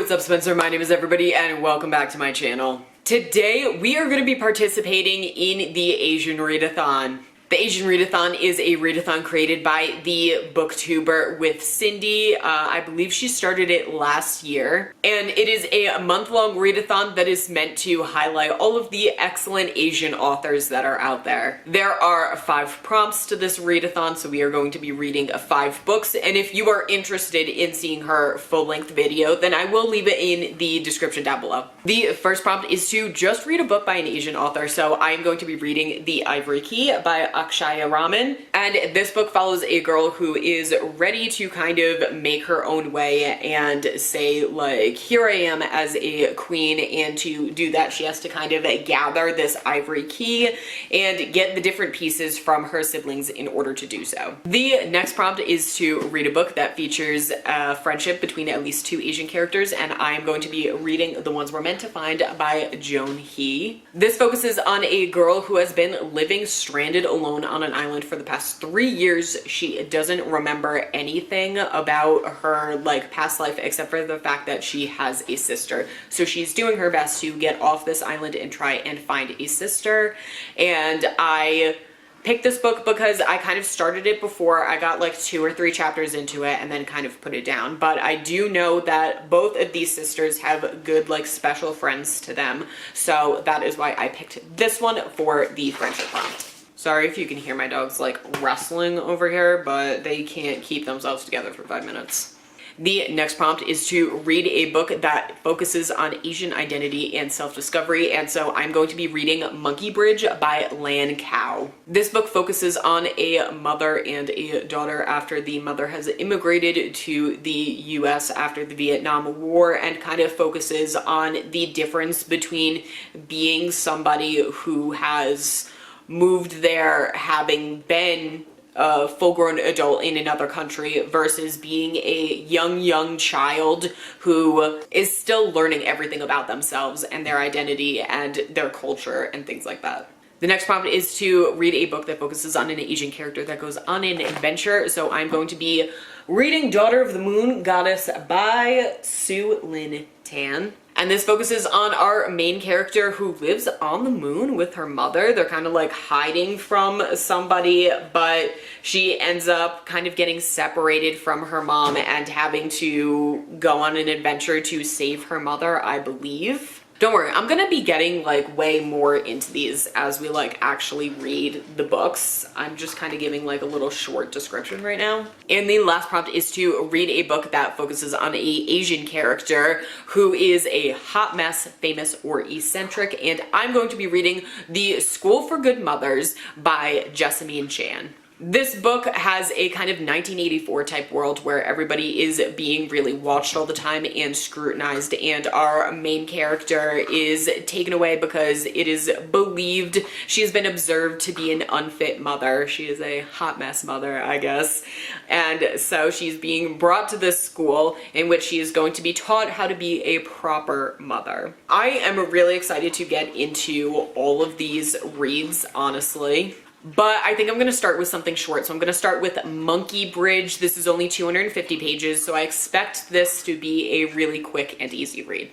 what's up, Spencer? My name is everybody and welcome back to my channel. Today we are going to be participating in the Asian Readathon. The Asian Readathon is a readathon created by the booktuber with Cindy. I believe she started it last year. And it is a month-long readathon that is meant to highlight all of the excellent Asian authors that are out there. There are 5 prompts to this readathon, so we are going to be reading 5 books. And if you are interested in seeing her full-length video, then I will leave it in the description down below. The first prompt is to just read a book by an Asian author. So I am going to be reading The Ivory Key by Akshaya Raman, and this book follows a girl who is ready to kind of make her own way and say, like, here I am as a queen, and to do that she has to kind of gather this ivory key and get the different pieces from her siblings in order to do so. The next prompt is to read a book that features a friendship between at least 2 Asian characters, and I am going to be reading The Ones We're Meant to Find by Joan He. This focuses on a girl who has been living stranded alone on an island for the past 3 years. She doesn't remember anything about her past life except for the fact that she has a sister. So she's doing her best to get off this island and try and find a sister. And I picked this book because I kind of started it before. I got like 2 or 3 chapters into it and then kind of put it down. But I do know that both of these sisters have good special friends to them. So that is why I picked this one for the friendship prompt. Sorry if you can hear my dogs wrestling over here, but they can't keep themselves together for 5 minutes. The next prompt is to read a book that focuses on Asian identity and self-discovery, and so I'm going to be reading Monkey Bridge by Lan Cao. This book focuses on a mother and a daughter after the mother has immigrated to the US after the Vietnam War, and kind of focuses on the difference between being somebody who has moved there having been a full-grown adult in another country versus being a young child who is still learning everything about themselves and their identity and their culture and things like that. The next prompt is to read a book that focuses on an Asian character that goes on an adventure. So I'm going to be reading Daughter of the Moon Goddess by Su Lin Tan. And this focuses on our main character who lives on the moon with her mother. They're kind of hiding from somebody, but she ends up kind of getting separated from her mom and having to go on an adventure to save her mother, I believe. Don't worry, I'm gonna be getting way more into these as we actually read the books. I'm just kind of giving a little short description right now. And the last prompt is to read a book that focuses on a Asian character who is a hot mess, famous, or eccentric, and I'm going to be reading The School for Good Mothers by Jessamine Chan. This book has a kind of 1984 type world where everybody is being really watched all the time and scrutinized, and our main character is taken away because it is believed she has been observed to be an unfit mother. She is a hot mess mother, I guess. And so she's being brought to this school in which she is going to be taught how to be a proper mother. I am really excited to get into all of these reads, honestly. But I think I'm going to start with something short. So I'm going to start with Monkey Bridge. This is only 250 pages, so I expect this to be a really quick and easy read.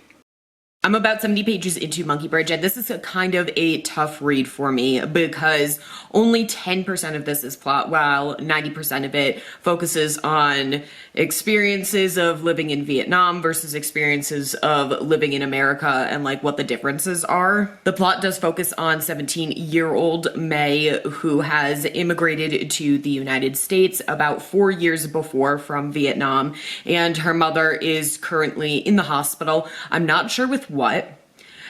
I'm about 70 pages into Monkey Bridge, and this is a kind of a tough read for me because only 10% of this is plot, while 90% of it focuses on experiences of living in Vietnam versus experiences of living in America and what the differences are. The plot does focus on 17-year-old May, who has immigrated to the United States about 4 years before from Vietnam, and her mother is currently in the hospital. I'm not sure with what.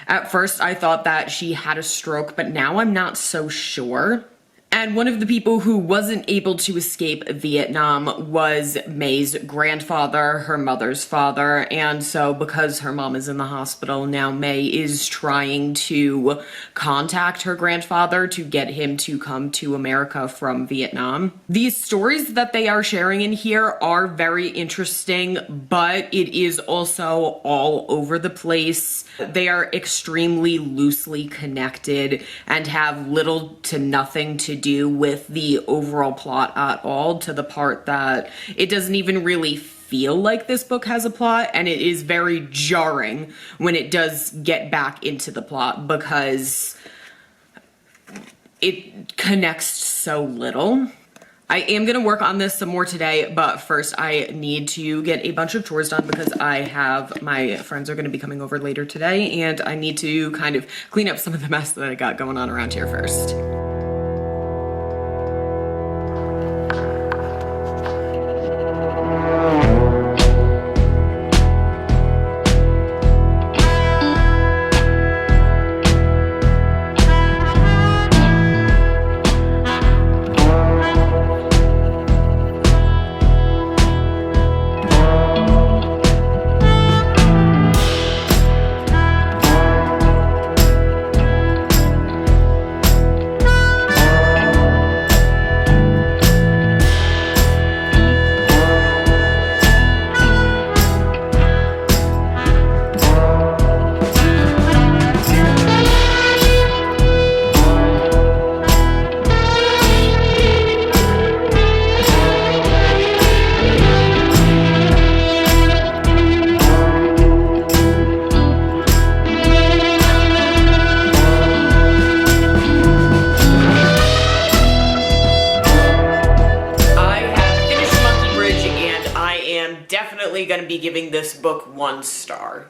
At first I thought that she had a stroke, but now I'm not so sure. And one of the people who wasn't able to escape Vietnam was May's grandfather, her mother's father, and so because her mom is in the hospital now, May is trying to contact her grandfather to get him to come to America from Vietnam. These stories that they are sharing in here are very interesting, but it is also all over the place. They are extremely loosely connected and have little to nothing to do with the overall plot at all, to the part that it doesn't even really fit feel like this book has a plot, and it is very jarring when it does get back into the plot because it connects so little. I am gonna work on this some more today, but first I need to get a bunch of chores done because my friends are gonna be coming over later today, and I need to kind of clean up some of the mess that I got going on around here first. Going to be giving this book 1 star.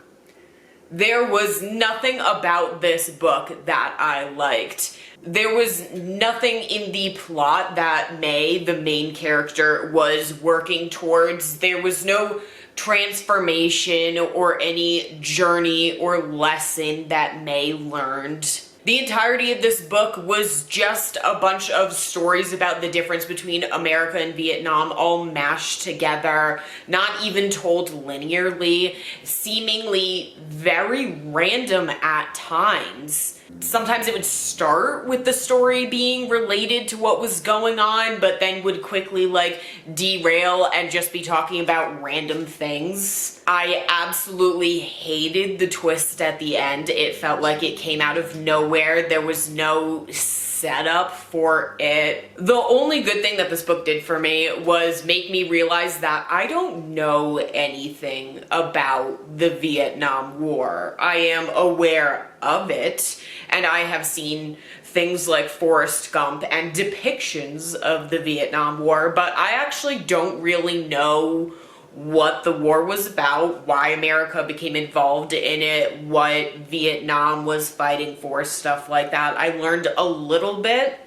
There was nothing about this book that I liked. There was nothing in the plot that May, the main character, was working towards. There was no transformation or any journey or lesson that May learned. The entirety of this book was just a bunch of stories about the difference between America and Vietnam all mashed together, not even told linearly, seemingly very random at times. Sometimes it would start with the story being related to what was going on, but then would quickly like derail and just be talking about random things. I absolutely hated the twist at the end. It felt like it came out of nowhere. There was no setup for it. The only good thing that this book did for me was make me realize that I don't know anything about the Vietnam War. I am aware of it, and I have seen things like Forrest Gump and depictions of the Vietnam War, but I actually don't really know what the war was about, why America became involved in it, what Vietnam was fighting for, stuff like that. I learned a little bit.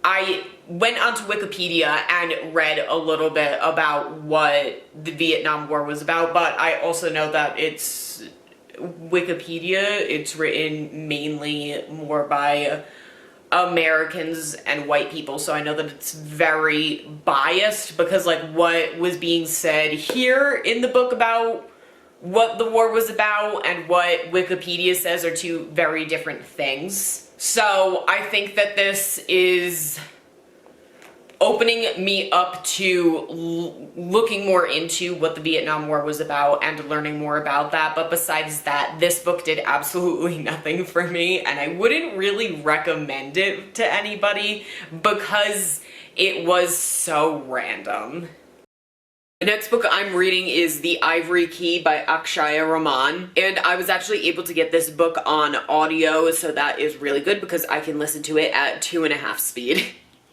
I went onto Wikipedia and read a little bit about what the Vietnam War was about, but I also know that it's Wikipedia. It's written mainly more by Americans and white people, so I know that it's very biased because like what was being said here in the book about what the war was about and what Wikipedia says are two very different things. So I think that this is opening me up to looking more into what the Vietnam War was about and learning more about that. But besides that, this book did absolutely nothing for me, and I wouldn't really recommend it to anybody because it was so random. The next book I'm reading is The Ivory Key by Akshaya Raman, and I was actually able to get this book on audio, so that is really good because I can listen to it at 2.5 speed.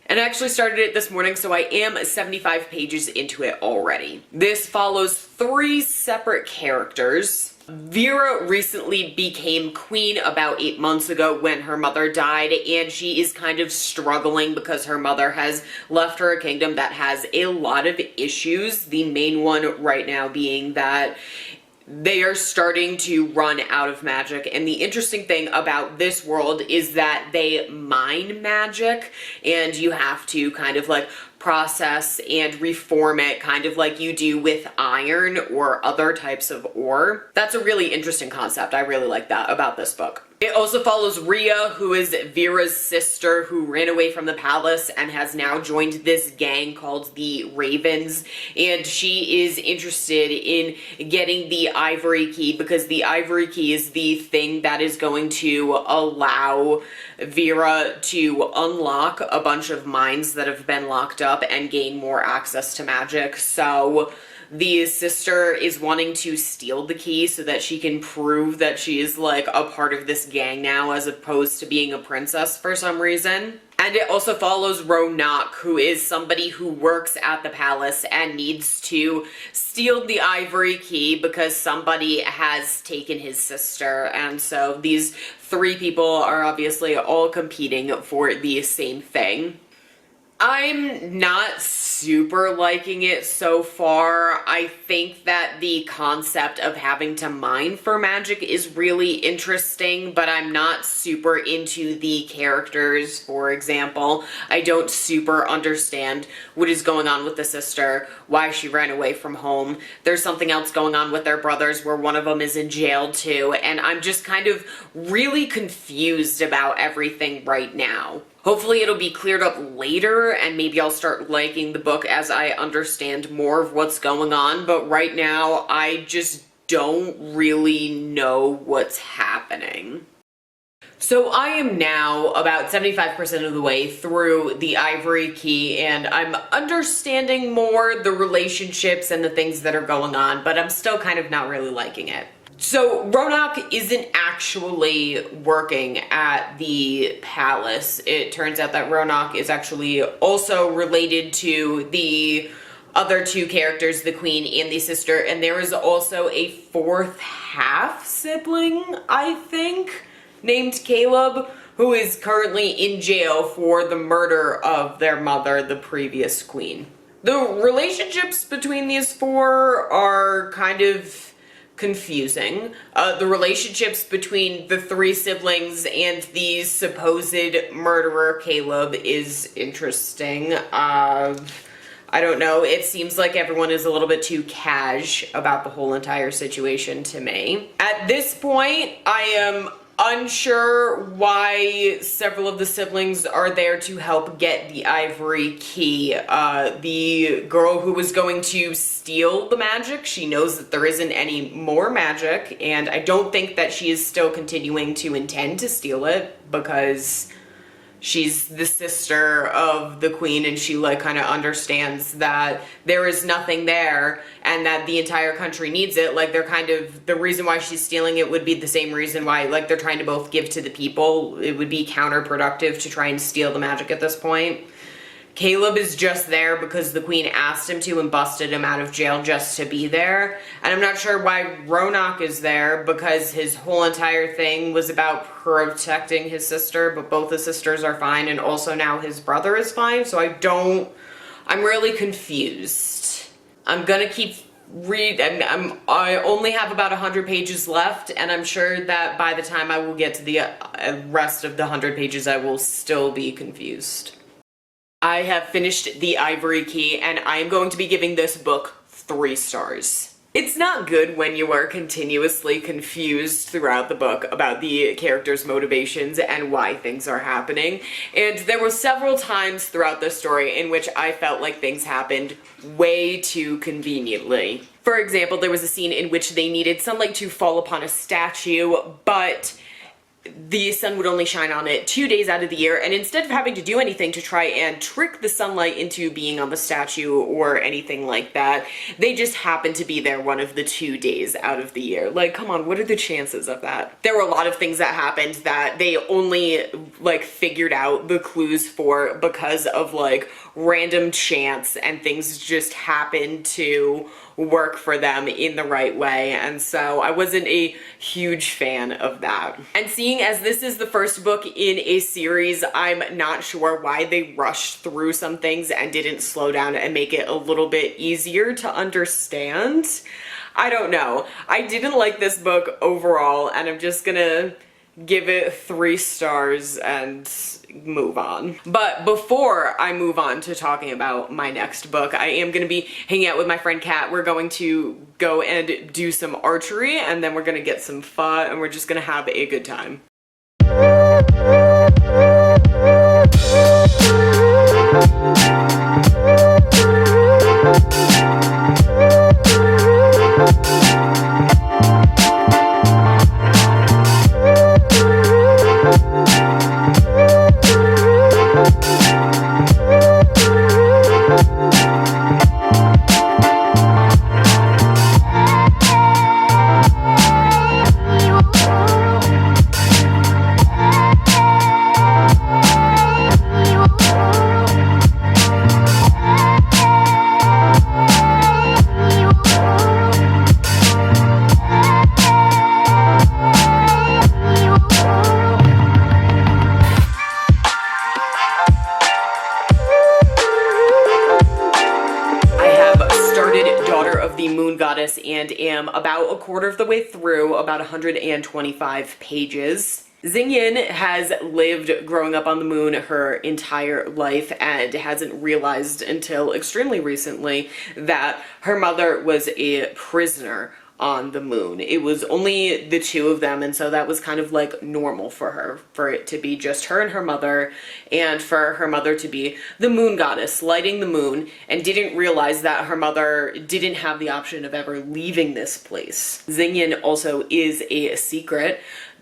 And I actually started it this morning, so I am 75 pages into it already. This follows 3 separate characters. Vera recently became queen about 8 months ago when her mother died, and she is kind of struggling because her mother has left her a kingdom that has a lot of issues. The main one right now being that they are starting to run out of magic, and the interesting thing about this world is that they mine magic, and you have to kind of like process and reform it kind of like you do with iron or other types of ore. That's a really interesting concept. I really like that about this book. It also follows Rhea, who is Vera's sister who ran away from the palace and has now joined this gang called the Ravens, and she is interested in getting the Ivory Key because the Ivory Key is the thing that is going to allow Vera to unlock a bunch of mines that have been locked up and gain more access to magic. So the sister is wanting to steal the key so that she can prove that she is like a part of this gang now as opposed to being a princess for some reason. And it also follows Ronak, who is somebody who works at the palace and needs to steal the ivory key because somebody has taken his sister. And so these three people are obviously all competing for the same thing. I'm not super liking it so far. I think that the concept of having to mine for magic is really interesting, but I'm not super into the characters, for example. I don't super understand what is going on with the sister, why she ran away from home. There's something else going on with their brothers where one of them is in jail too, and I'm just kind of really confused about everything right now. Hopefully it'll be cleared up later and maybe I'll start liking the book as I understand more of what's going on, but right now I just don't really know what's happening. So I am now about 75% of the way through the Ivory Key and I'm understanding more the relationships and the things that are going on, but I'm still kind of not really liking it. So Ronak isn't actually working at the palace. It turns out that Ronak is actually also related to the other two characters, the queen and the sister, and there is also a fourth half sibling, I think, named Caleb, who is currently in jail for the murder of their mother, the previous queen. The relationships between these four are kind of confusing. The relationships between the three siblings and the supposed murderer Caleb is interesting. I don't know, it seems like everyone is a little bit too cash about the whole entire situation to me. At this point, I am unsure why several of the siblings are there to help get the ivory key. The girl who was going to steal the magic, she knows that there isn't any more magic, and I don't think that she is still continuing to intend to steal it because she's the sister of the queen and she like kind of understands that there is nothing there and that the entire country needs it. Like they're kind of, the reason why she's stealing it would be the same reason why like they're trying to both give to the people. It would be counterproductive to try and steal the magic at this point. Caleb is just there because the queen asked him to and busted him out of jail just to be there. And I'm not sure why Ronak is there because his whole entire thing was about protecting his sister, but both the sisters are fine and also now his brother is fine. So I'm really confused. I'm gonna keep I only have about 100 pages left and I'm sure that by the time I will get to the rest of the 100 pages, I will still be confused. I have finished the Ivory Key and I am going to be giving this book 3 stars. It's not good when you are continuously confused throughout the book about the characters' motivations and why things are happening. And there were several times throughout the story in which I felt like things happened way too conveniently. For example, there was a scene in which they needed sunlight to fall upon a statue, but the sun would only shine on it 2 days out of the year, and instead of having to do anything to try and trick the sunlight into being on the statue or anything like that, they just happened to be there one of the 2 days out of the year. Like, come on, what are the chances of that? There were a lot of things that happened that they only, like, figured out the clues for because of, like, random chance, and things just happened to work for them in the right way, and so I wasn't a huge fan of that. And seeing as this is the first book in a series, I'm not sure why they rushed through some things and didn't slow down and make it a little bit easier to understand. I don't know. I didn't like this book overall, and I'm just gonna give it 3 stars and move on. But before I move on to talking about my next book, I am going to be hanging out with my friend Kat. We're going to go and do some archery, and then we're going to get some pho, and we're just going to have a good time. about a quarter of the way through, about 125 pages. Xingyin has lived growing up on the moon her entire life and hasn't realized until extremely recently that her mother was a prisoner on the moon. It was only the two of them, and so that was kind of like normal for her, for it to be just her and her mother, and for her mother to be the moon goddess lighting the moon, and didn't realize that her mother didn't have the option of ever leaving this place. Xingyin also is a secret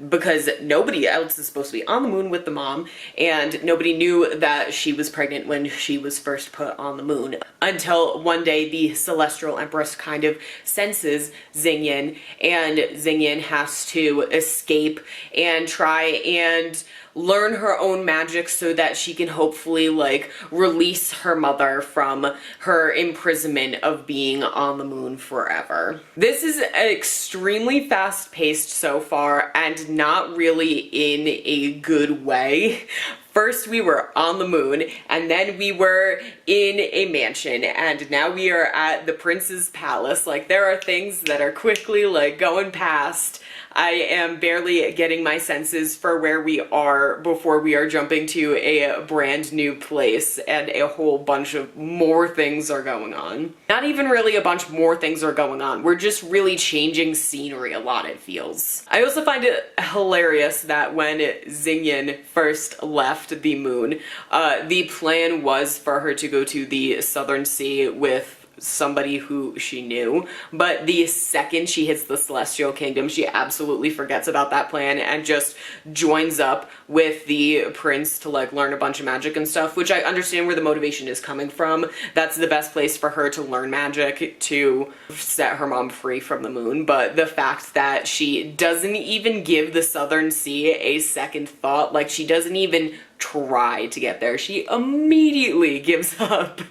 because nobody else is supposed to be on the moon with the mom, and nobody knew that she was pregnant when she was first put on the moon, until one day the Celestial Empress kind of senses Xingyin, and Xingyin has to escape and try and learn her own magic so that she can hopefully like release her mother from her imprisonment of being on the moon forever. This is extremely fast paced so far and not really in a good way. First we were on the moon, and then we were in a mansion, and now we are at the prince's palace. Like, there are things that are quickly like going past. I am barely getting my senses for where we are before we are jumping to a brand new place, and a whole bunch of more things are going on. Not even really a bunch more things are going on. We're just really changing scenery a lot, it feels. I also find it hilarious that when Xingyin first left the moon, the plan was for her to go to the Southern Sea with somebody who she knew, but the second she hits the Celestial Kingdom, she absolutely forgets about that plan and just joins up with the prince to like learn a bunch of magic and stuff, which I understand where the motivation is coming from. That's the best place for her to learn magic, to set her mom free from the moon, but the fact that she doesn't even give the Southern Sea a second thought, like she doesn't even try to get there, she immediately gives up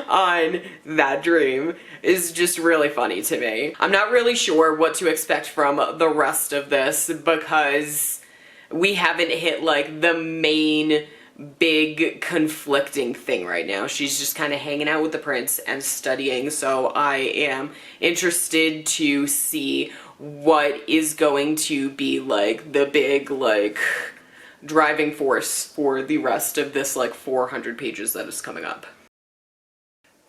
on that dream, is just really funny to me. I'm not really sure what to expect from the rest of this because we haven't hit like the main big conflicting thing right now. She's just kind of hanging out with the prince and studying, so I am interested to see what is going to be like the big like driving force for the rest of this like 400 pages that is coming up.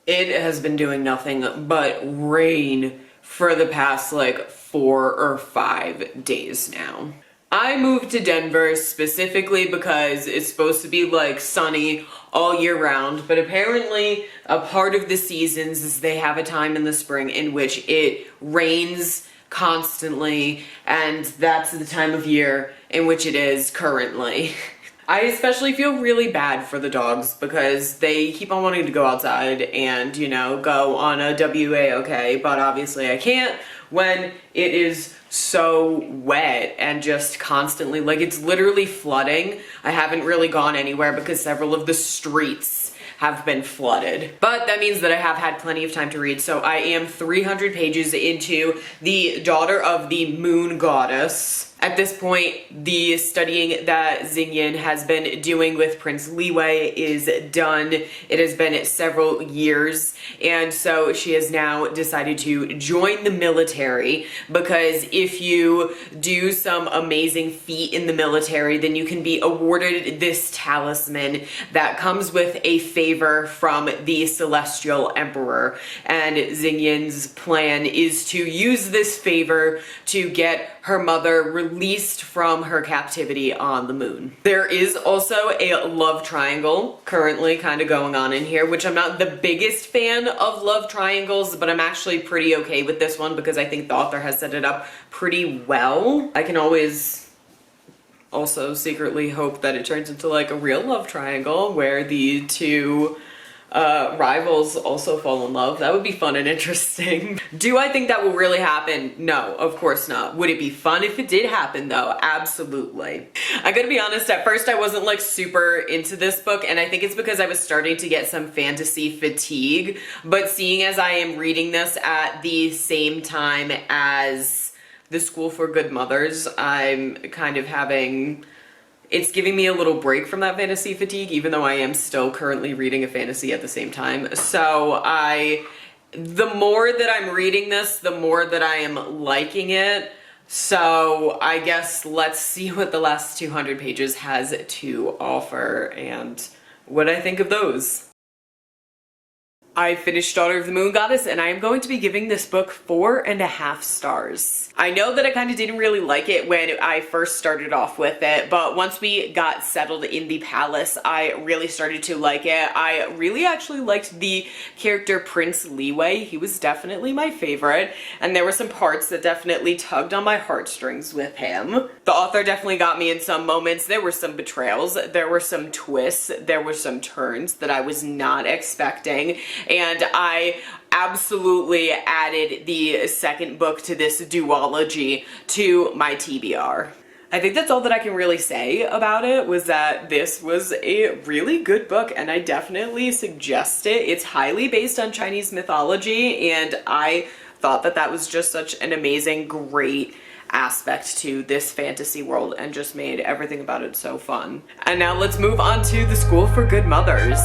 It has been doing nothing but rain for the past like 4 or 5 days now. I moved to Denver specifically because it's supposed to be like sunny all year round, but apparently a part of the seasons is they have a time in the spring in which it rains constantly, and that's the time of year in which it is currently. I especially feel really bad for the dogs because they keep on wanting to go outside and, you know, go on a WAOK, but obviously I can't when it is so wet and just constantly, like, it's literally flooding. I haven't really gone anywhere because several of the streets have been flooded. But that means that I have had plenty of time to read, so I am 300 pages into The Daughter of the Moon Goddess. At this point, the studying that Xingyin has been doing with Prince Liwei is done. It has been several years, and so she has now decided to join the military, because if you do some amazing feat in the military, then you can be awarded this talisman that comes with a favor from the Celestial Emperor, and Xingyin's plan is to use this favor to get her mother released from her captivity on the moon. There is also a love triangle currently kind of going on in here, which I'm not the biggest fan of love triangles, but I'm actually pretty okay with this one because I think the author has set it up pretty well. I can always also secretly hope that it turns into like a real love triangle where the two rivals also fall in love. That would be fun and interesting. Do I think that will really happen? No, of course not. Would it be fun if it did happen though? Absolutely. I gotta be honest, at first I wasn't like super into this book, and I think it's because I was starting to get some fantasy fatigue, but seeing as I am reading this at the same time as The School for Good Mothers, I'm kind of having... it's giving me a little break from that fantasy fatigue, even though I am still currently reading a fantasy at the same time. So I The more that I'm reading this, the more that I am liking it. So I guess let's see what the last 200 pages has to offer and what I think of those. I finished Daughter of the Moon Goddess, and I am going to be giving this book 4.5 stars. I know that I kind of didn't really like it when I first started off with it, but once we got settled in the palace, I really started to like it. I really actually liked the character Prince Leeway. He was definitely my favorite, and there were some parts that definitely tugged on my heartstrings with him. The author definitely got me in some moments. There were some betrayals, there were some twists, there were some turns that I was not expecting. And I absolutely added the second book to this duology to my TBR. I think that's all that I can really say about it, was that this was a really good book and I definitely suggest it. It's highly based on Chinese mythology, and I thought that that was just such an amazing, great aspect to this fantasy world and just made everything about it so fun. And now let's move on to The School for Good Mothers.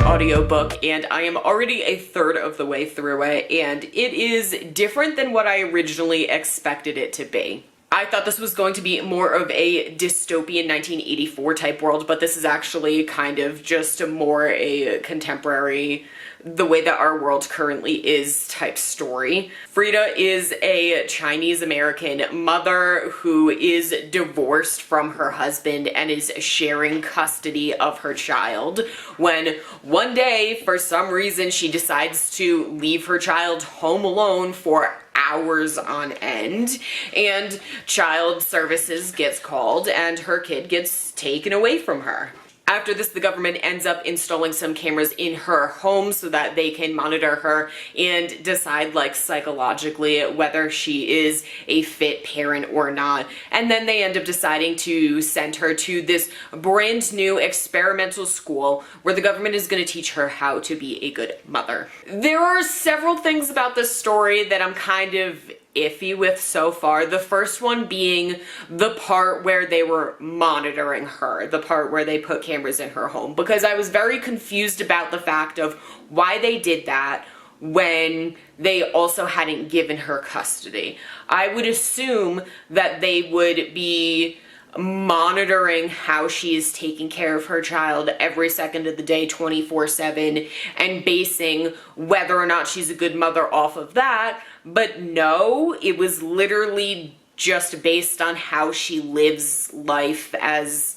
Audiobook, and I am already a third of the way through it, and it is different than what I originally expected it to be. I thought this was going to be more of a dystopian 1984 type world, but this is actually kind of just more a contemporary, the way that our world currently is type story. Frida is a Chinese American mother who is divorced from her husband and is sharing custody of her child, when one day, for some reason, she decides to leave her child home alone for hours on end, and child services gets called and her kid gets taken away from her. After this, the government ends up installing some cameras in her home so that they can monitor her and decide, like, psychologically whether she is a fit parent or not. And then they end up deciding to send her to this brand new experimental school where the government is going to teach her how to be a good mother. There are several things about this story that I'm kind of iffy with so far. The first one being the part where they were monitoring her, the part where they put cameras in her home, because I was very confused about the fact of why they did that when they also hadn't given her custody. I would assume that they would be monitoring how she is taking care of her child every second of the day, 24/7, and basing whether or not she's a good mother off of that. But no, it was literally just based on how she lives life as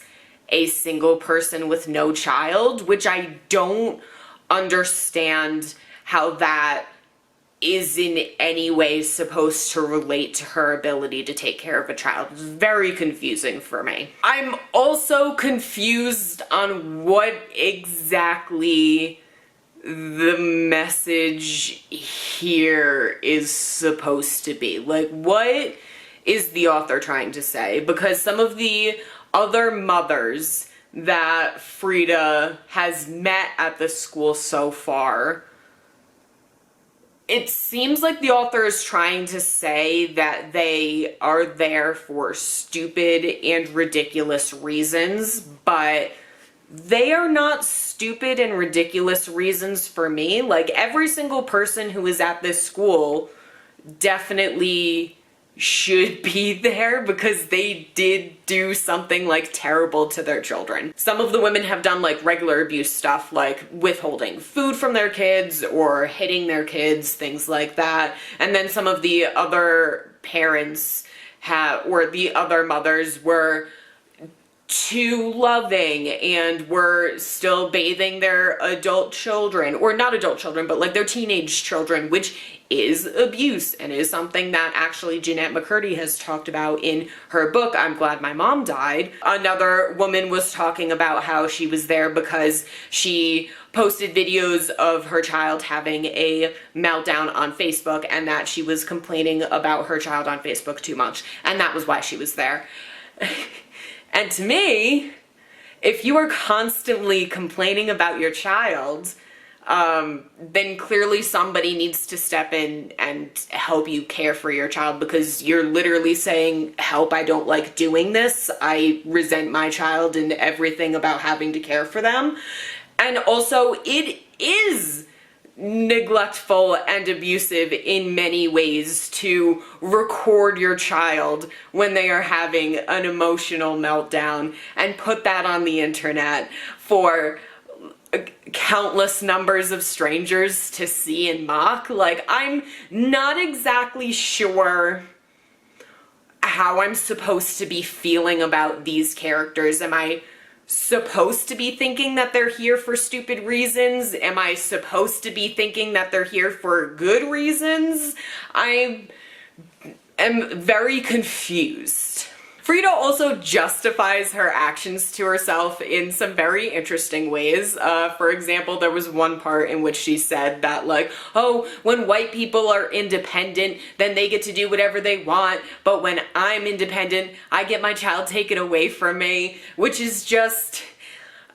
a single person with no child, which I don't understand how that is in any way supposed to relate to her ability to take care of a child. It's very confusing for me. I'm also confused on what exactly the message here is supposed to be. Like, what is the author trying to say? Because some of the other mothers that Frida has met at the school so far, it seems like the author is trying to say that they are there for stupid and ridiculous reasons, but they are not stupid and ridiculous reasons for me. Like, every single person who is at this school definitely should be there because they did do something like terrible to their children. Some of the women have done like regular abuse stuff, like withholding food from their kids or hitting their kids, things like that. And then some of the other parents or the other mothers were too loving and were still bathing their adult children, or not adult children, but like their teenage children, which is abuse and is something that actually Jeanette McCurdy has talked about in her book, I'm Glad My Mom Died. Another woman was talking about how she was there because she posted videos of her child having a meltdown on Facebook and that she was complaining about her child on Facebook too much, and that was why she was there. And to me, if you are constantly complaining about your child, then clearly somebody needs to step in and help you care for your child, because you're literally saying, help, I don't like doing this. I resent my child and everything about having to care for them. And also, it is neglectful and abusive in many ways to record your child when they are having an emotional meltdown and put that on the internet for countless numbers of strangers to see and mock. Like, I'm not exactly sure how I'm supposed to be feeling about these characters. Am I supposed to be thinking that they're here for stupid reasons? Am I supposed to be thinking that they're here for good reasons? I am very confused. Frida also justifies her actions to herself in some very interesting ways. For example, there was one part in which she said that, like, oh, when white people are independent, then they get to do whatever they want, but when I'm independent, I get my child taken away from me, which is just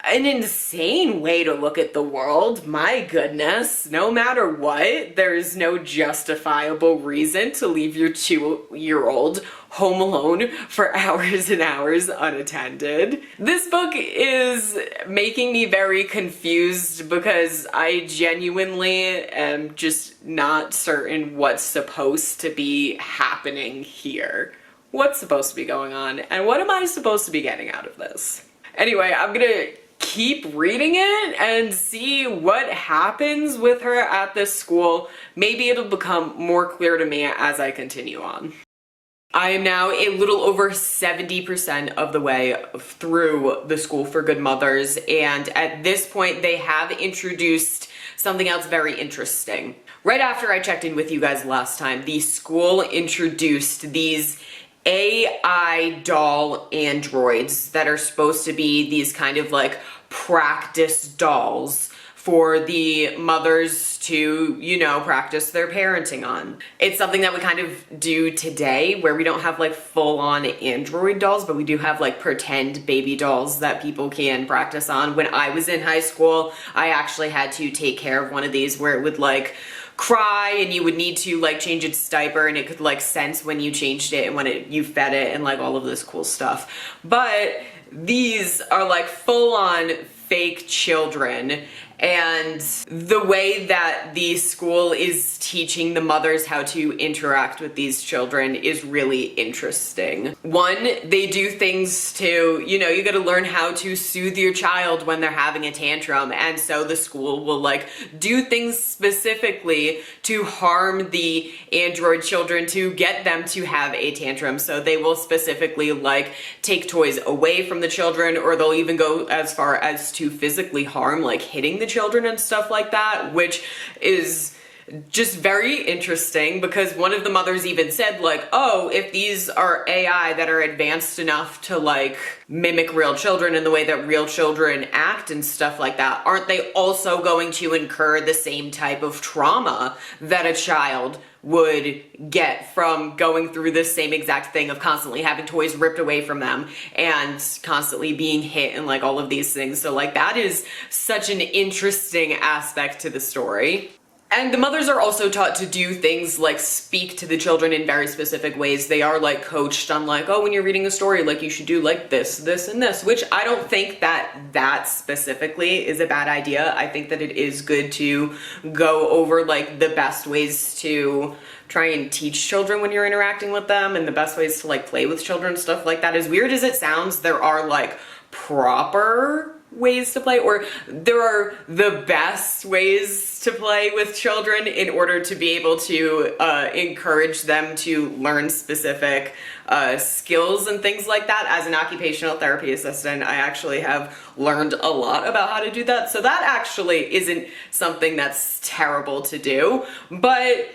an insane way to look at the world. My goodness, no matter what, there is no justifiable reason to leave your 2-year-old home alone for hours and hours unattended. This book is making me very confused because I genuinely am just not certain what's supposed to be happening here. What's supposed to be going on, and what am I supposed to be getting out of this? Anyway, I'm gonna keep reading it and see what happens with her at this school. Maybe it'll become more clear to me as I continue on. I am now a little over 70% of the way through the School for Good Mothers, and at this point they have introduced something else very interesting. Right after I checked in with you guys last time, the school introduced these AI doll androids that are supposed to be these kind of like practice dolls for the mothers to, you know, practice their parenting on. It's something that we kind of do today where we don't have like full-on android dolls, but we do have like pretend baby dolls that people can practice on. When I was in high school, I actually had to take care of one of these where it would like cry and you would need to like change its diaper and it could like sense when you changed it and when you fed it and like all of this cool stuff. But these are like full-on fake children, and the way that the school is teaching the mothers how to interact with these children is really interesting. One, they do things to, you know, you gotta learn how to soothe your child when they're having a tantrum, and so the school will like do things specifically to harm the android children to get them to have a tantrum. So they will specifically like take toys away from the children, or they'll even go as far as to physically harm, like hitting the children and stuff like that, which is just very interesting because one of the mothers even said like, oh, if these are AI that are advanced enough to like mimic real children in the way that real children act and stuff like that, aren't they also going to incur the same type of trauma that a child would get from going through this same exact thing of constantly having toys ripped away from them and constantly being hit and like all of these things? So like that is such an interesting aspect to the story. And the mothers are also taught to do things like speak to the children in very specific ways. They are like coached on like, oh, when you're reading a story, like you should do like this, this, and this, which I don't think that specifically is a bad idea. I think that it is good to go over like the best ways to try and teach children when you're interacting with them and the best ways to like play with children, stuff like that. As weird as it sounds, there are like proper ways to play, or there are the best ways to play with children in order to be able to encourage them to learn specific skills and things like that. As an occupational therapy assistant, I actually have learned a lot about how to do that. So that actually isn't something that's terrible to do, but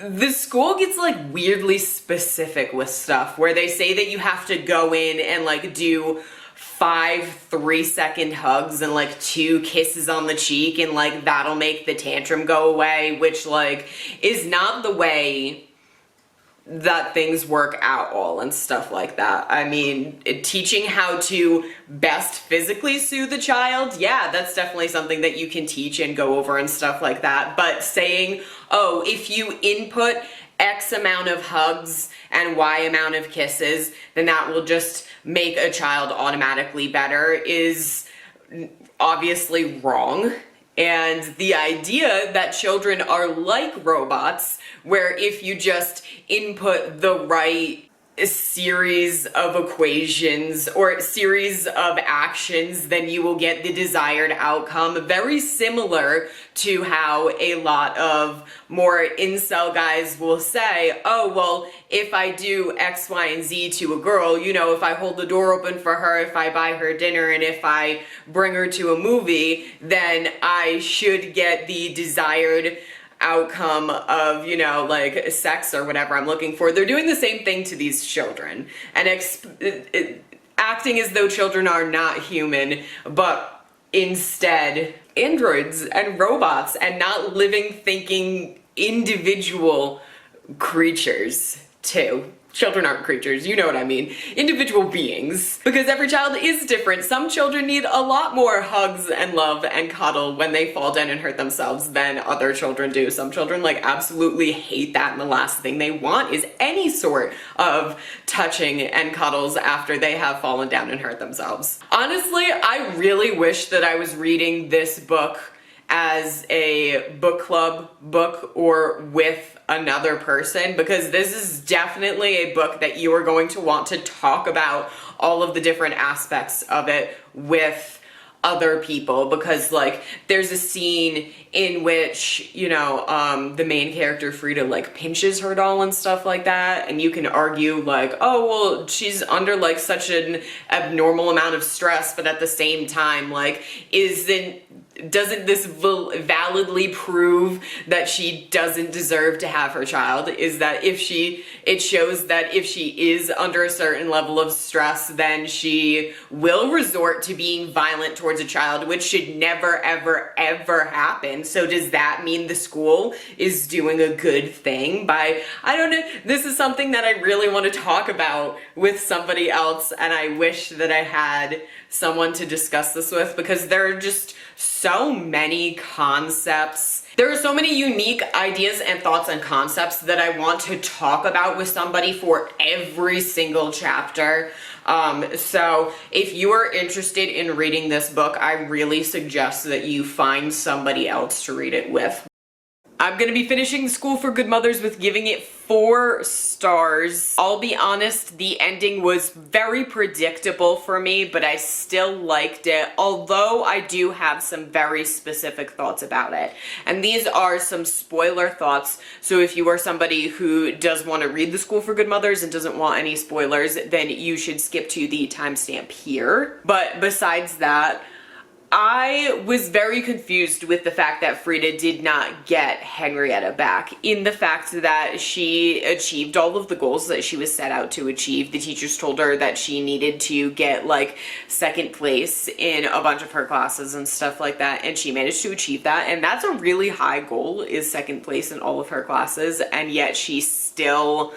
the school gets like weirdly specific with stuff where they say that you have to go in and like do 5 3-second hugs and like 2 kisses on the cheek and like that'll make the tantrum go away, which like is not the way that things work at all and stuff like that. I mean, teaching how to best physically soothe a child, yeah, that's definitely something that you can teach and go over and stuff like that. But saying, oh, if you input X amount of hugs and Y amount of kisses, then that will just make a child automatically better is obviously wrong. And the idea that children are like robots, where if you just input the right series of equations or series of actions, then you will get the desired outcome. Very similar to how a lot of more incel guys will say, oh, well, if I do X, Y, and Z to a girl, you know, if I hold the door open for her, if I buy her dinner, and if I bring her to a movie, then I should get the desired outcome of, you know, like sex or whatever I'm looking for. They're doing the same thing to these children and acting as though children are not human, but instead androids and robots and not living, thinking individual creatures too. Children aren't creatures, you know what I mean. Individual beings. Because every child is different. Some children need a lot more hugs and love and cuddle when they fall down and hurt themselves than other children do. Some children like absolutely hate that, and the last thing they want is any sort of touching and cuddles after they have fallen down and hurt themselves. Honestly, I really wish that I was reading this book as a book club book or with another person, because this is definitely a book that you are going to want to talk about all of the different aspects of it with other people, because like there's a scene in which, you know, the main character Frida like pinches her doll and stuff like that, and you can argue like, oh well, she's under like such an abnormal amount of stress, but at the same time, like, doesn't this validly prove that she doesn't deserve to have her child? Is that it shows that if she is under a certain level of stress, then she will resort to being violent towards a child, which should never, ever, ever happen. So does that mean the school is doing a good thing by, I don't know, this is something that I really want to talk about with somebody else, and I wish that I had someone to discuss this with, because there are just so many concepts. There are so many unique ideas and thoughts and concepts that I want to talk about with somebody for every single chapter. So if you are interested in reading this book, I really suggest that you find somebody else to read it with. I'm gonna be finishing School for Good Mothers with giving it 4 stars. I'll be honest, the ending was very predictable for me, but I still liked it, although I do have some very specific thoughts about it. And these are some spoiler thoughts, so if you are somebody who does want to read the School for Good Mothers and doesn't want any spoilers, then you should skip to the timestamp here. But besides that, I was very confused with the fact that Frida did not get Henrietta back, in the fact that she achieved all of the goals that she was set out to achieve. The teachers told her that she needed to get like 2nd place in a bunch of her classes and stuff like that, and she managed to achieve that, and that's a really high goal, is 2nd place in all of her classes, and yet she still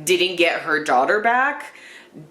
didn't get her daughter back.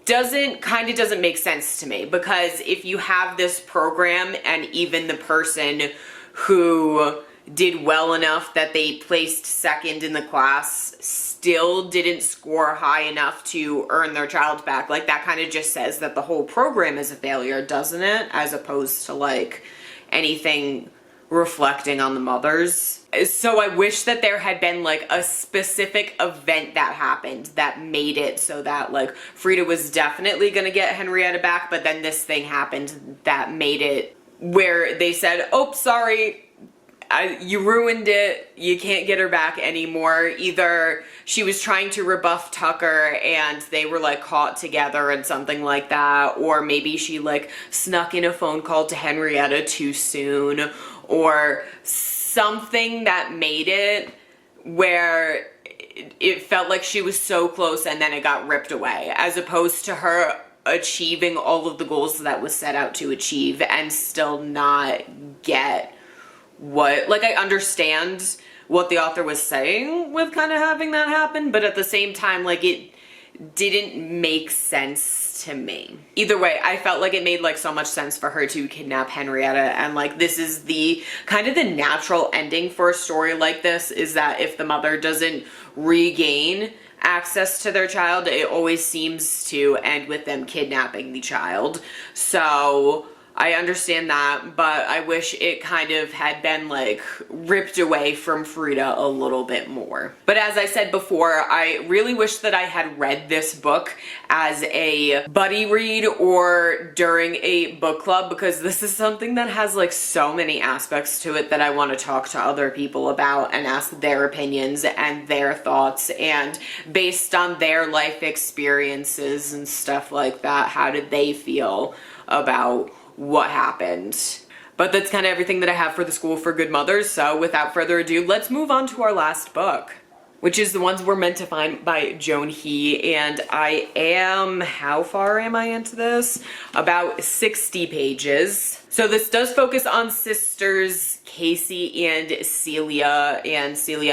Doesn't make sense to me, because if you have this program and even the person who did well enough that they placed second in the class, still didn't score high enough to earn their child back. Like, that kind of just says that the whole program is a failure, doesn't it? As opposed to, like, anything reflecting on the mothers. So I wish that there had been, like, a specific event that happened that made it so that, like, Frida was definitely gonna get Henrietta back, but then this thing happened that made it where they said, oh, sorry, you ruined it, you can't get her back anymore. Either she was trying to rebuff Tucker and they were, like, caught together and something like that, or maybe she, like, snuck in a phone call to Henrietta too soon, or something that made it where it felt like she was so close and then it got ripped away, as opposed to her achieving all of the goals that was set out to achieve and still not get what, like, I understand what the author was saying with kind of having that happen, but at the same time, like, it didn't make sense to me. Either way, I felt like it made, like, so much sense for her to kidnap Henrietta, and, like, this is the kind of the natural ending for a story like this, is that if the mother doesn't regain access to their child, it always seems to end with them kidnapping the child. So I understand that, but I wish it kind of had been, like, ripped away from Frida a little bit more. But as I said before, I really wish that I had read this book as a buddy read or during a book club, because this is something that has, like, so many aspects to it that I want to talk to other people about and ask their opinions and their thoughts, and based on their life experiences and stuff like that, how did they feel about what happened. But that's kind of everything that I have for the School for Good Mothers, so without further ado, let's move on to our last book, which is The Ones We're Meant to Find by Joan He, and I am, how far am I into this? About 60 pages. So this does focus on sisters Casey and Celia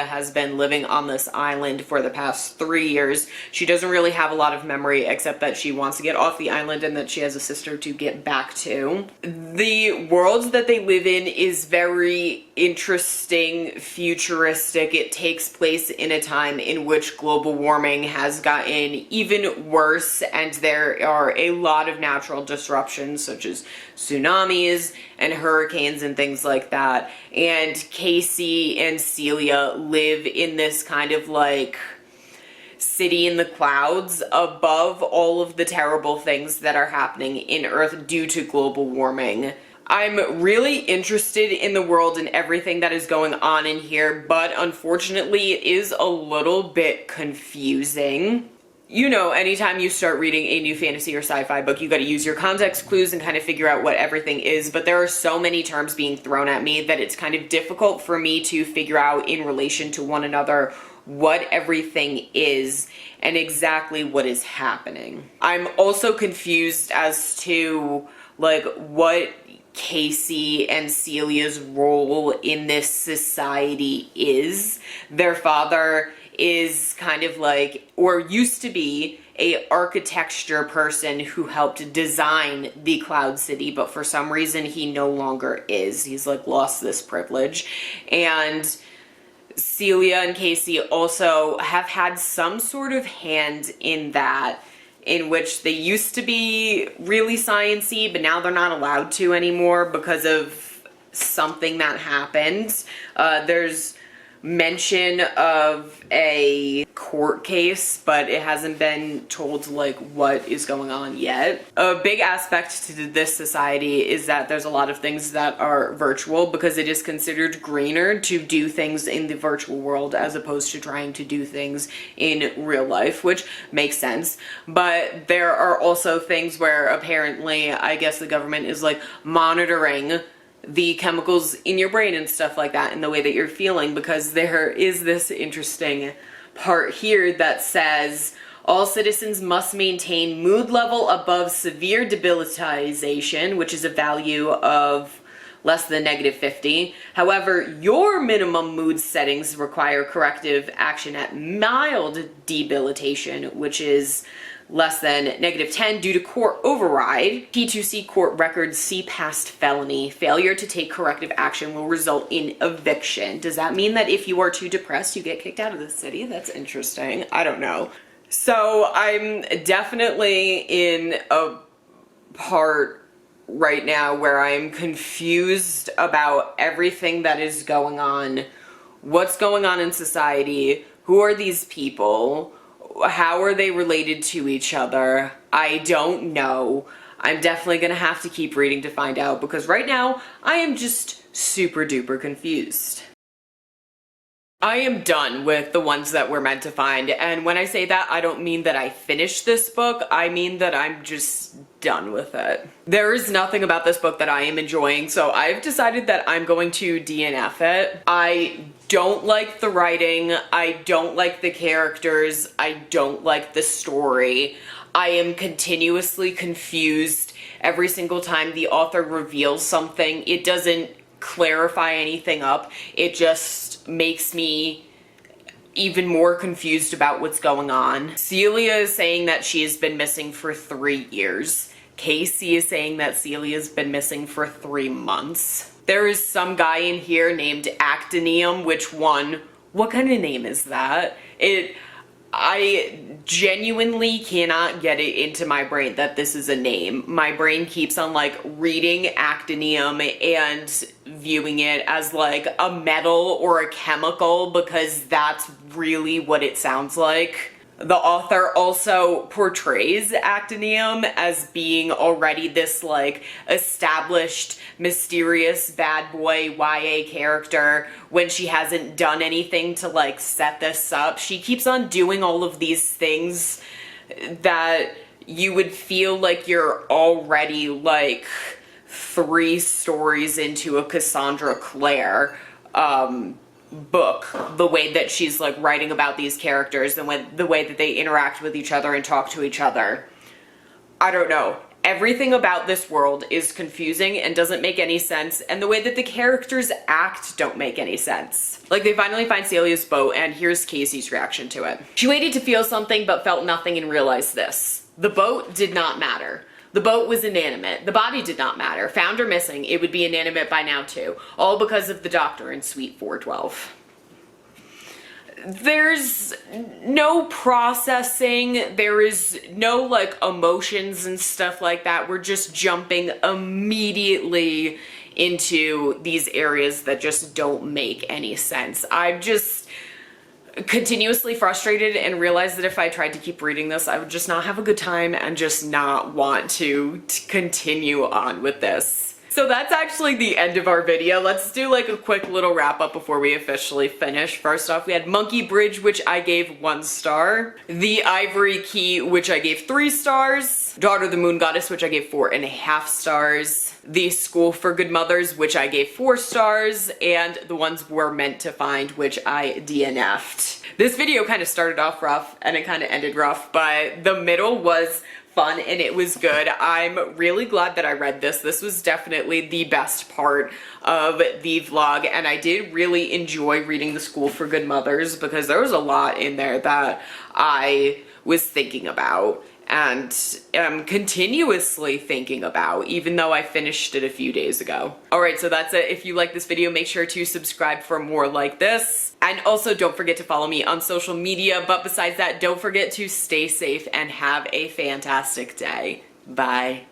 has been living on this island for the past 3 years. She doesn't really have a lot of memory except that she wants to get off the island and that she has a sister to get back to. The world that they live in is very interesting, futuristic. It takes place in a time in which global warming has gotten even worse, and there are a lot of natural disruptions such as tsunamis and hurricanes and things like that. And Casey and Celia live in this kind of, like, city in the clouds above all of the terrible things that are happening in Earth due to global warming. I'm really interested in the world and everything that is going on in here, but unfortunately it is a little bit confusing. You know, anytime you start reading a new fantasy or sci-fi book, you gotta use your context clues and kind of figure out what everything is, but there are so many terms being thrown at me that it's kind of difficult for me to figure out in relation to one another what everything is and exactly what is happening. I'm also confused as to, like, what Casey and Celia's role in this society is. Their father is kind of like, or used to be, a architecture person who helped design the Cloud City, but for some reason he no longer is. He's, like, lost this privilege. And Celia and Casey also have had some sort of hand in that, in which they used to be really science-y, but now they're not allowed to anymore because of something that happened. There's mention of a court case, but it hasn't been told, like, what is going on yet. A big aspect to this society is that there's a lot of things that are virtual because it is considered greener to do things in the virtual world as opposed to trying to do things in real life, which makes sense. But there are also things where apparently, I guess the government is, like, monitoring the chemicals in your brain and stuff like that and the way that you're feeling, because there is this interesting part here that says all citizens must maintain mood level above severe debilitization, which is a value of less than -50. However, your minimum mood settings require corrective action at mild debilitation, which is less than -10 due to court override. P2C court records see past felony. Failure to take corrective action will result in eviction. Does that mean that if you are too depressed, you get kicked out of the city? That's interesting. I don't know. So I'm definitely in a part right now where I'm confused about everything that is going on. What's going on in society? Who are these people? How are they related to each other? I don't know. I'm definitely gonna have to keep reading to find out, because right now I am just super duper confused. I am done with the ones that we're meant to find, and when I say that, I don't mean that I finished this book, I mean that I'm just done with it. There is nothing about this book that I am enjoying, so I've decided that I'm going to DNF it. I don't like the writing, I don't like the characters, I don't like the story. I am continuously confused every single time the author reveals something. It doesn't clarify anything up, it just makes me even more confused about what's going on. Celia is saying that she has been missing for 3 years. Casey is saying that Celia's been missing for 3 months. There is some guy in here named Actinium, which one? What kind of name is that? I genuinely cannot get it into my brain that this is a name. My brain keeps on like reading actinium and viewing it as like a metal or a chemical, because that's really what it sounds like. The author also portrays actinium as being already this like established, mysterious bad boy YA character when she hasn't done anything to like set this up. She keeps on doing all of these things that you would feel like you're already like 3 stories into a Cassandra Clare book, the way that she's like writing about these characters and the way that they interact with each other and talk to each other. I don't know. Everything about this world is confusing and doesn't make any sense, and the way that the characters act don't make any sense. Like, they finally find Celia's boat, and here's Casey's reaction to it. She waited to feel something but felt nothing and realized this. The boat did not matter. The boat was inanimate. The body did not matter. Found or missing, it would be inanimate by now too. All because of the doctor in Suite 412. There's no processing. There is no like emotions and stuff like that. We're just jumping immediately into these areas that just don't make any sense. I'm just continuously frustrated and realized that if I tried to keep reading this, I would just not have a good time and just not want to continue on with this. So that's actually the end of our video. Let's do like a quick little wrap up before we officially finish. First off, we had Monkey Bridge, which I gave 1 star. The Ivory Key, which I gave 3 stars. Daughter of the Moon Goddess, which I gave 4.5 stars. The School for Good Mothers, which I gave 4 stars. And the ones we're meant to find, which I DNF'd. This video kind of started off rough and it kind of ended rough, but the middle was fun and it was good. I'm really glad that I read this. This was definitely the best part of the vlog, and I did really enjoy reading The School for Good Mothers because there was a lot in there that I was thinking about and am continuously thinking about, even though I finished it a few days ago. Alright, so that's it. If you like this video, make sure to subscribe for more like this. And also don't forget to follow me on social media, but besides that, don't forget to stay safe and have a fantastic day. Bye.